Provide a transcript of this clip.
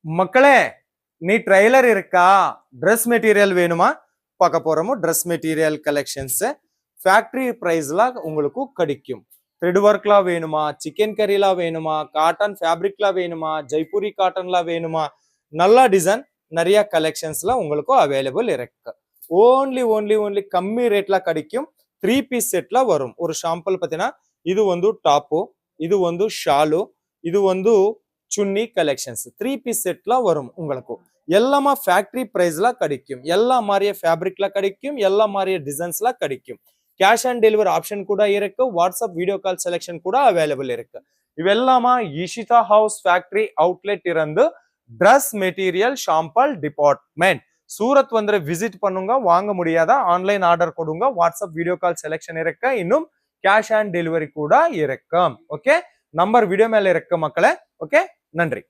மக்களே நீ ட்ரெய்லர் இருக்கா ட்ரெஸ் மெட்டீரியல் வேணுமா பார்க்க போறோமோ ட்ரெஸ் மெட்டீரியல் கலெக்ஷன்ஸ் ஃபேக்டரி பிரைஸ்ல உங்களுக்கு கிடைக்கும் த்ரெட் ஒர்க்ல வேணுமா சிக்கன் கறில வேணுமா காட்டன் ஃபேப்ரிக்ல வேணுமா ஜெய்ப்பூரி காட்டன்ல வேணுமா நல்ல டிசைன் நிறைய கலெக்ஷன்ஸ்ல உங்களுக்கு அவைலபிள் இருக்கு ஓன்லி கம்மி ரேட்ல கிடைக்கும் 3 பீஸ் செட்ல வரும் ஒரு சாம்பிள் பார்த்தீங்கன்னா இது வந்து டாப்பு இது வந்து ஷாலு இது வந்து சுன்னி கலெக்ஷன்ஸ் 3 பீஸ் செட்ல வரும் உங்களுக்கு எல்லாமே ஃபேக்டரி பிரைஸ்ல கிடைக்கும் எல்லா மாதிரியே ஃபேப்ரிக்ல கிடைக்கும் எல்லா மாதிரியே டிசைன்ஸ்ல கிடைக்கும் கேஷ் ஆன் டெலிவரி ஆப்ஷன் கூட இருக்கு வாட்ஸ்அப் வீடியோ கால் செலெக்ஷன் கூட அவைலபிள் இருக்கு இவெல்லாமா ஈஷிதா ஹவுஸ் ஃபேக்டரி அவுட்லெட் இருந்து ட்ரெஸ் மெட்டீரியல் ஷாம்பல் டிபார்ட்மெண்ட் சூரத் வந்து விசிட் பண்ணுங்க வாங்க முடியாதா ஆன்லைன் ஆர்டர் கொடுங்க வாட்ஸ்அப் வீடியோ கால் செலெக்ஷன் இருக்கு இன்னும் கேஷ் ஆன் டெலிவரி கூட இருக்கு ஓகே நம்பர் வீடியோ மேல இருக்கு மக்களே ஓகே நன்றி